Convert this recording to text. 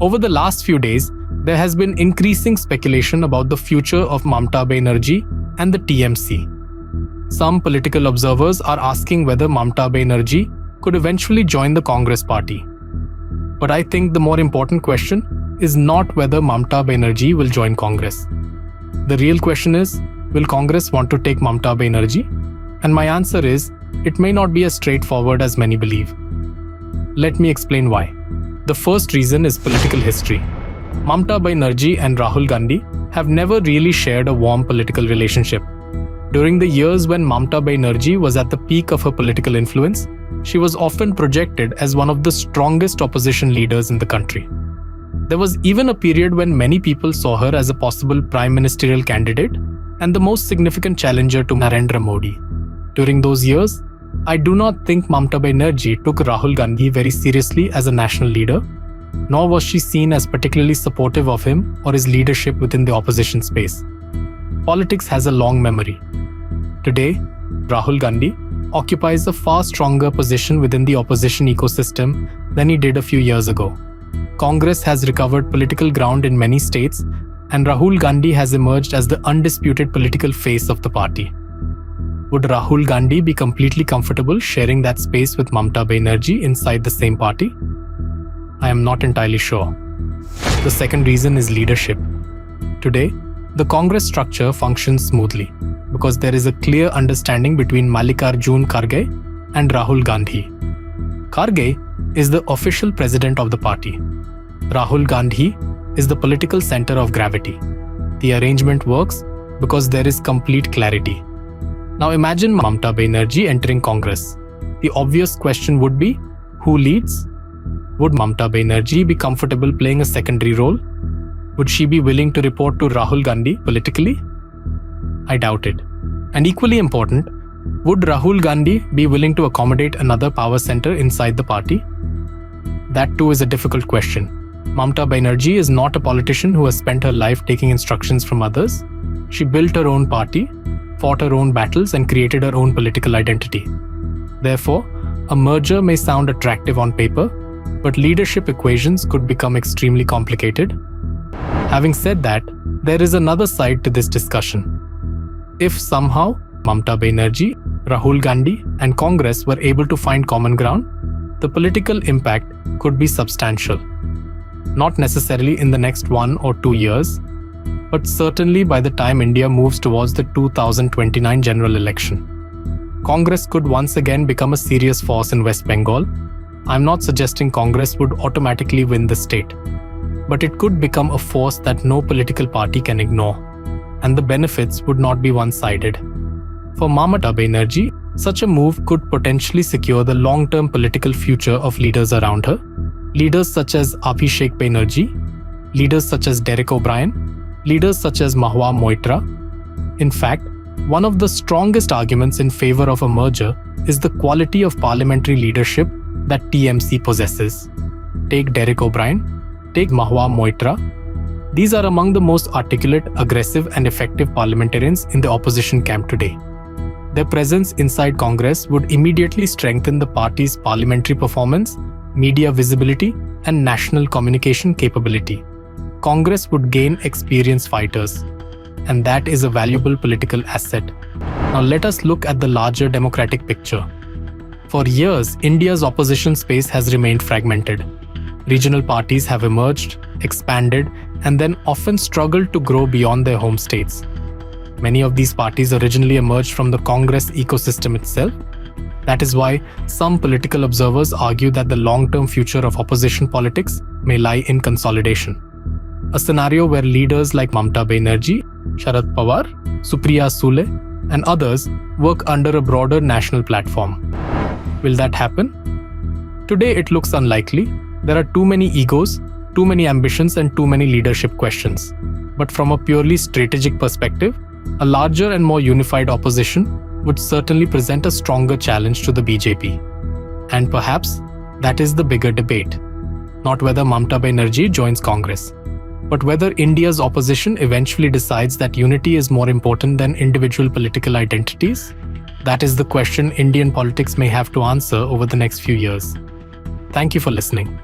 Over the last few days, there has been increasing speculation about the future of Mamata Banerjee and the TMC. Some political observers are asking whether Mamata Banerjee could eventually join the Congress party. But I think the more important question is not whether Mamata Banerjee will join Congress. The real question is, will Congress want to take Mamata Banerjee? And my answer is, it may not be as straightforward as many believe. Let me explain why. The first reason is political history. Mamata Banerjee and Rahul Gandhi have never really shared a warm political relationship. During the years when Mamata Banerjee was at the peak of her political influence, she was often projected as one of the strongest opposition leaders in the country. There was even a period when many people saw her as a possible prime ministerial candidate and the most significant challenger to Narendra Modi. During those years, I do not think Mamata Banerjee took Rahul Gandhi very seriously as a national leader, nor was she seen as particularly supportive of him or his leadership within the opposition space. Politics has a long memory. Today, Rahul Gandhi occupies a far stronger position within the opposition ecosystem than he did a few years ago. Congress has recovered political ground in many states, and Rahul Gandhi has emerged as the undisputed political face of the party. Would Rahul Gandhi be completely comfortable sharing that space with Mamata Banerjee inside the same party? I am not entirely sure. The second reason is leadership. Today, the Congress structure functions smoothly because there is a clear understanding between Mallikarjun Kharge and Rahul Gandhi. Kharge is the official president of the party. Rahul Gandhi is the political center of gravity. The arrangement works because there is complete clarity. Now imagine Mamata Banerjee entering Congress. The obvious question would be, who leads? Would Mamata Banerjee be comfortable playing a secondary role? Would she be willing to report to Rahul Gandhi politically? I doubt it. And equally important, would Rahul Gandhi be willing to accommodate another power center inside the party? That too is a difficult question. Mamata Banerjee is not a politician who has spent her life taking instructions from others. She built her own party, fought her own battles, and created her own political identity. Therefore, a merger may sound attractive on paper, but leadership equations could become extremely complicated. Having said that, there is another side to this discussion. If somehow Mamata Banerjee, Rahul Gandhi, and Congress were able to find common ground, the political impact could be substantial. Not necessarily in the next 1 or 2 years, but certainly by the time India moves towards the 2029 general election. Congress could once again become a serious force in West Bengal. I'm not suggesting Congress would automatically win the state, but it could become a force that no political party can ignore, and the benefits would not be one-sided. For Mamata Banerjee, such a move could potentially secure the long-term political future of leaders around her. Leaders such as Abhishek Banerjee, leaders such as Derek O'Brien, leaders such as Mahua Moitra. In fact, one of the strongest arguments in favor of a merger is the quality of parliamentary leadership that TMC possesses. Take Derek O'Brien, take Mahua Moitra. These are among the most articulate, aggressive, and effective parliamentarians in the opposition camp today. Their presence inside Congress would immediately strengthen the party's parliamentary performance, media visibility, and national communication capability. Congress would gain experienced fighters, and that is a valuable political asset. Now let us look at the larger democratic picture. For years, India's opposition space has remained fragmented. Regional parties have emerged, expanded, and then often struggled to grow beyond their home states. Many of these parties originally emerged from the Congress ecosystem itself. That is why some political observers argue that the long-term future of opposition politics may lie in consolidation. A scenario where leaders like Mamata Banerjee, Sharad Pawar, Supriya Sule, and others work under a broader national platform. Will that happen? Today it looks unlikely. There are too many egos, too many ambitions, and too many leadership questions. But from a purely strategic perspective, a larger and more unified opposition would certainly present a stronger challenge to the BJP. And perhaps that is the bigger debate. Not whether Mamata Banerjee joins Congress, but whether India's opposition eventually decides that unity is more important than individual political identities. That is the question Indian politics may have to answer over the next few years. Thank you for listening.